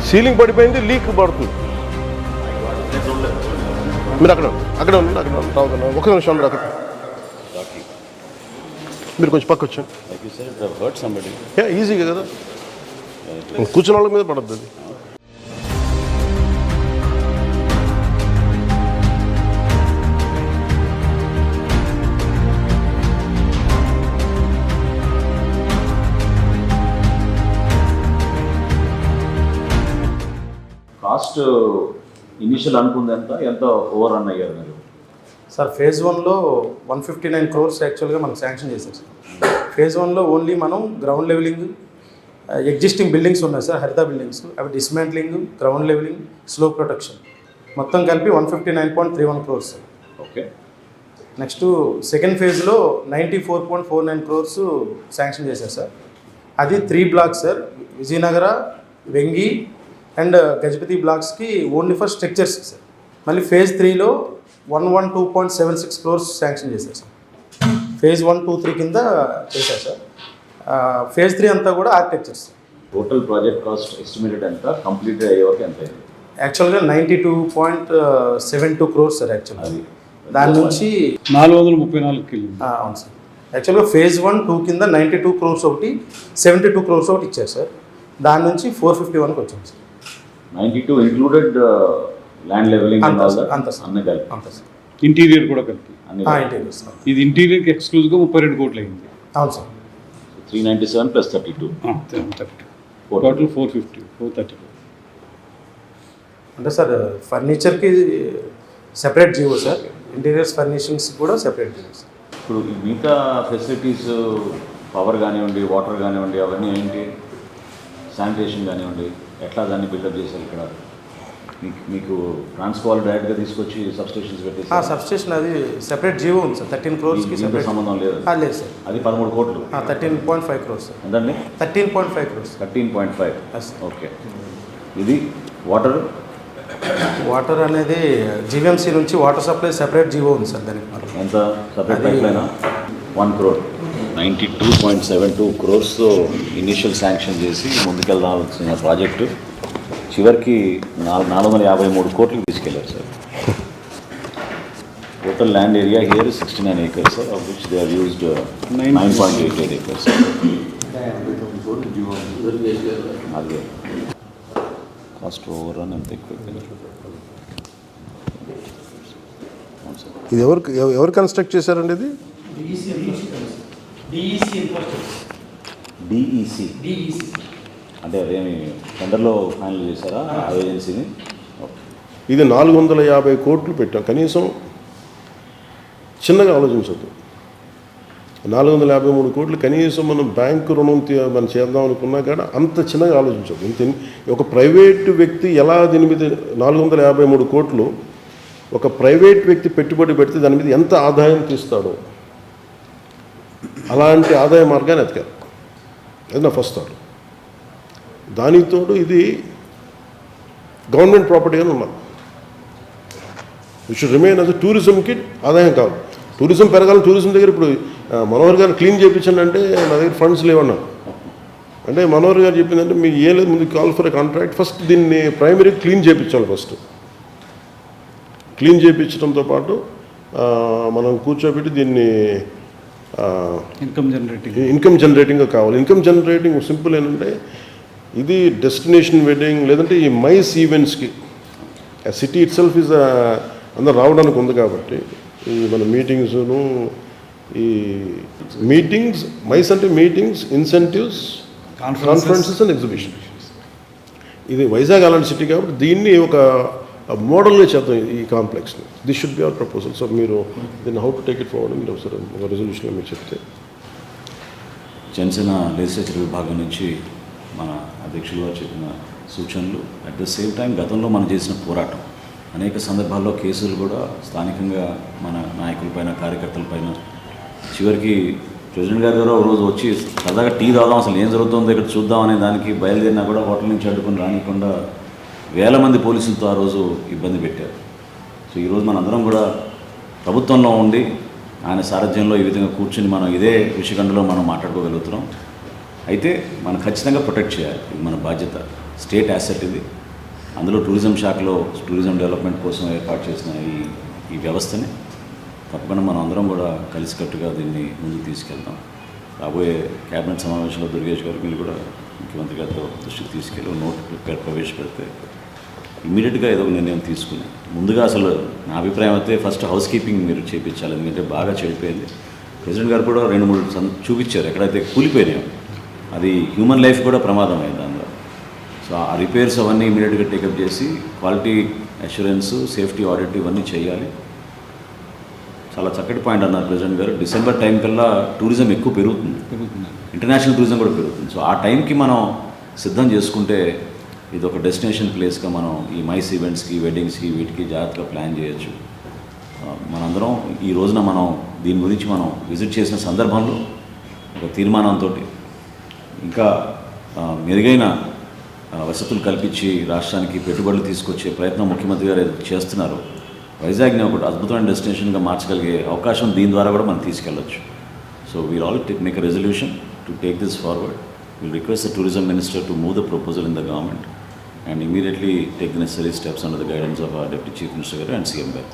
Ceiling పడిపోయింది, leak పడుతుంది. మీరు అక్కడ రావుతున్నా ఒక నిమిషం అక్కడ మీరు కొంచెం పక్క వచ్చాను. ఈజీగా కదా, కూర్చున్న వాళ్ళ మీద పడద్దు అది. కాస్ట్ ఇనిషియల్ అనుకుంది ఎంత ఓవర్ రన్ అయ్యారు మీరు? సార్ ఫేజ్ 1లో 159 crores యాక్చువల్గా మనకు శాంక్షన్ చేశారు సార్. ఫేజ్ 1లో ఓన్లీ మనం గ్రౌండ్ లెవెలింగ్, ఎగ్జిస్టింగ్ బిల్డింగ్స్ ఉన్నాయి సార్, హరిత బిల్డింగ్స్, అవి dismantling, ground levelling, slope protection మొత్తం కలిపి 159.31 crores sir. Okay. Next second ఫేజ్లో 94.49 crores శాంక్షన్ చేశారు సార్. అది 3 blocks sir, Vizianagara, Vengi and Gajapati బ్లాక్స్కి ఓన్లీ ఫర్ స్ట్రక్చర్స్ సార్. మళ్ళీ ఫేజ్ 3లో 112.76 crores శాంక్షన్ చేశారు సార్. ఫేజ్ 1, 2, 3 కింద చేశారు సార్. ఫేజ్ 3 అంతా కూడా architectures. Total project cost estimated ఎంత, కంప్లీట్ అయ్యే వరకు ఎంత అయింది? యాక్చువల్గా 92.72 crores సార్. యాక్చువల్గా దాని నుంచి 434 అవును సార్. యాక్చువల్గా ఫేజ్ 1, 2 కింద 92 crores ఒకటి, 72 crores ఒకటి ఇచ్చారు సార్. దాని నుంచి 451కి వచ్చింది సార్. 92 ఇంక్లూడెడ్ ల్యాండ్ లెవెలింగ్ అంతా అన్ని సార్. కలిపి సార్ ఇంటీరియర్ కూడా కలిపి. Interior sir. ఇది ఇంటీరియర్కి ఎక్స్క్లూజివ్గా 32 కోట్లు అయింది. అవును సార్. 397 + 32 టోటల్ 434. అంటే సార్ ఫర్నిచర్కి separate GO sir, interiors furnishings కూడా సెపరేట్ జీవో సార్. ఇప్పుడు ఈ మిగతా ఫెసిలిటీస్, పవర్ కానివ్వండి, వాటర్ కానివ్వండి, అవన్నీ ఏంటి, శానిటేషన్ కానివ్వండి, ఎట్లా దాన్ని బిల్డప్ చేశారు ఇక్కడ? మీకు ట్రాన్స్ఫార్మర్ డైరెక్ట్గా తీసుకొచ్చి సబ్స్టేషన్స్ పెట్టేసి సబ్స్టేషన్ అది సెపరేట్ జీవో ఉంది సార్. 13 crores సెపరేట్ సంబంధం లేదు? లేదు సార్. అది 13 కోట్లు. 13.5 crores సార్. ఎంతండి? 13.5 crores. 13.5. ఓకే. ఇది వాటర్ అనేది జీవీఎంసీ నుంచి వాటర్ సప్లై సెపరేట్ జీవో ఉంది సార్. దానికి ఎంత separate pipe line? 1 crore. 92.72 crores initial sanction చేసి ముందుకెళ్దాల్సిన ప్రాజెక్టు చివరికి 453 కోట్లు తీసుకెళ్లారు sir. Total land area here 69 acres, of which they have used 9.88 acres. అదే కాస్ట్ ఓవర్ రన్ ఎంత ఎక్కువ? ఇది ఎవరు కన్స్ట్రక్ట్ చేశారండి? ఇది డిఈసి అంటే అదేమి టెండర్లో ఫైనల్ చేశారా ఆ ఏజెన్సీని? ఇది 450 కోట్లు పెట్టాం. కనీసం చిన్నగా ఆలోచించద్దు. 453 కోట్లు కనీసం మనం బ్యాంకు రుణం మనం చేద్దాం అనుకున్నా కానీ అంత చిన్నగా ఆలోచించదు. ఒక ప్రైవేటు వ్యక్తి ఎలా దీని మీద 453 కోట్లు ఒక ప్రైవేట్ వ్యక్తి పెట్టుబడి పెడితే దాని మీద ఎంత ఆదాయం తీస్తాడో అలాంటి ఆదాయ మార్గాన్ని ఎతకారు. అది నా ఫస్ట్ థాట్. దానితోడు ఇది గవర్నమెంట్ ప్రాపర్టీగానే ఉన్నాం. ఇట్ షుడ్ రిమైన్ అది టూరిజంకి ఆదాయం కాదు. టూరిజం పెరగాలని టూరిజం దగ్గర ఇప్పుడు మనోహర్ గారు క్లీన్ చేయించండి అంటే నా దగ్గర ఫండ్స్ లేవన్నా అంటే మనోహర్ గారు చెప్పిందంటే మీకు ఏ లేదు, ముందు call for a contract, first దీన్ని ప్రైమరీ క్లీన్ చేయించాలి. ఫస్ట్ క్లీన్ చేయించడంతో పాటు మనం కూర్చోబెట్టి దీన్ని ఇన్కమ్ జనరేటింగ్గా కావాలి. ఇన్కమ్ జనరేటింగ్ సింపుల్ ఏంటంటే ఇది డెస్టినేషన్ వెడ్డింగ్ లేదంటే ఈ మైస్ ఈవెంట్స్కి సిటీ ఇట్ సెల్ఫ్ ఈజ్ అందరు రావడానికి ఉంది కాబట్టి ఈ మన మీటింగ్స్ను ఈ మీటింగ్స్ మైస్ అంటే meetings, incentives, conferences and exhibition. ఇది వైజాగ్ అలాంటి సిటీ కాబట్టి దీన్ని ఒక మోడల్గా చేద్దాం ఈ కాంప్లెక్స్ని. This should be our proposal. So మీరు దీన్ని how to take it forward మీరు ఒకసారి ఒక రెజల్యూషన్గా మీరు చెప్తే. జనసేన లెజిస్లేచర్ విభాగం నుంచి మన అధ్యక్షులు గారు చెప్పిన సూచనలు, అట్ ద సేమ్ టైం గతంలో మనం చేసిన పోరాటం, అనేక సందర్భాల్లో కేసులు కూడా స్థానికంగా మన నాయకులపైన, కార్యకర్తలపైన, చివరికి ప్రెసిడెంట్ గారు ఒక రోజు వచ్చి సరదాగా టీ తాగుదాం, అసలు ఏం జరుగుతుందో ఇక్కడ చూద్దాం అనే దానికి బయలుదేరినా కూడా హోటల్ నుంచి అడ్డుకొని రానికుండా వేల మంది పోలీసులతో ఆ రోజు ఇబ్బంది పెట్టారు. సో ఈరోజు మనందరం కూడా ప్రభుత్వంలో ఉండి ఆయన సారథ్యంలో ఈ విధంగా కూర్చుని మనం ఇదే విషయఖండలో మనం మాట్లాడుకోగలుగుతున్నాం. అయితే మనం ఖచ్చితంగా ప్రొటెక్ట్ చేయాలి, ఇది మన బాధ్యత. స్టేట్ యాసెట్ ఇది. అందులో టూరిజం శాఖలో టూరిజం డెవలప్మెంట్ కోసం ఏర్పాటు చేసిన ఈ వ్యవస్థని తప్పకుండా మనం అందరం కూడా కలిసికట్టుగా దీన్ని ముందుకు తీసుకెళ్తాం. రాబోయే క్యాబినెట్ సమావేశంలో దుర్గేష్ గారు మీరు కూడా ముఖ్యమంత్రి గారితో దృష్టికి తీసుకెళ్ళి నోట్ ప్రవేశపెడితే ఇమీడియట్గా ఏదో ఒక నిర్ణయం తీసుకుని ముందుగా అసలు నా అభిప్రాయం అయితే ఫస్ట్ హౌస్ కీపింగ్ మీరు చేయించాలి. ఎందుకంటే బాగా చెడిపోయింది. ప్రెసిడెంట్ గారు కూడా 2-3 చూపించారు ఎక్కడైతే కూలిపోయినాయో, అది హ్యూమన్ లైఫ్ కూడా ప్రమాదం అయింది అందులో. సో ఆ రిపేర్స్ అవన్నీ ఇమీడియట్గా టేకప్ చేసి క్వాలిటీ అష్యూరెన్స్, సేఫ్టీ ఆడిట్ ఇవన్నీ చేయాలి. చాలా చక్కటి పాయింట్ అన్నారు ప్రెసిడెంట్ గారు. డిసెంబర్ టైం కల్లా టూరిజం ఎక్కువ పెరుగుతుంది, ఇంటర్నేషనల్ టూరిజం కూడా పెరుగుతుంది. సో ఆ టైంకి మనం సిద్ధం చేసుకుంటే ఇది ఒక డెస్టినేషన్ ప్లేస్గా మనం ఈ మైస్ ఈవెంట్స్కి, వెడ్డింగ్స్కి, వీటికి జాగ్రత్తగా ప్లాన్ చేయొచ్చు. మనందరం ఈ రోజున మనం దీని గురించి మనం విజిట్ చేసిన సందర్భంలో ఒక తీర్మానంతో ఇంకా మెరుగైన వసతులు కల్పించి రాష్ట్రానికి పెట్టుబడులు తీసుకొచ్చే ప్రయత్నం ముఖ్యమంత్రి గారు చేస్తున్నారు. వైజాగ్ని ఒక అద్భుతమైన డెస్టినేషన్గా మార్చగలిగే అవకాశం దీని ద్వారా కూడా మనం తీసుకెళ్ళచ్చు. So we'll all make a resolution to take this forward. We'll request the tourism minister to move the proposal in the government and immediately take the necessary steps under the guidance of our Deputy Chief Minister and CM Garu.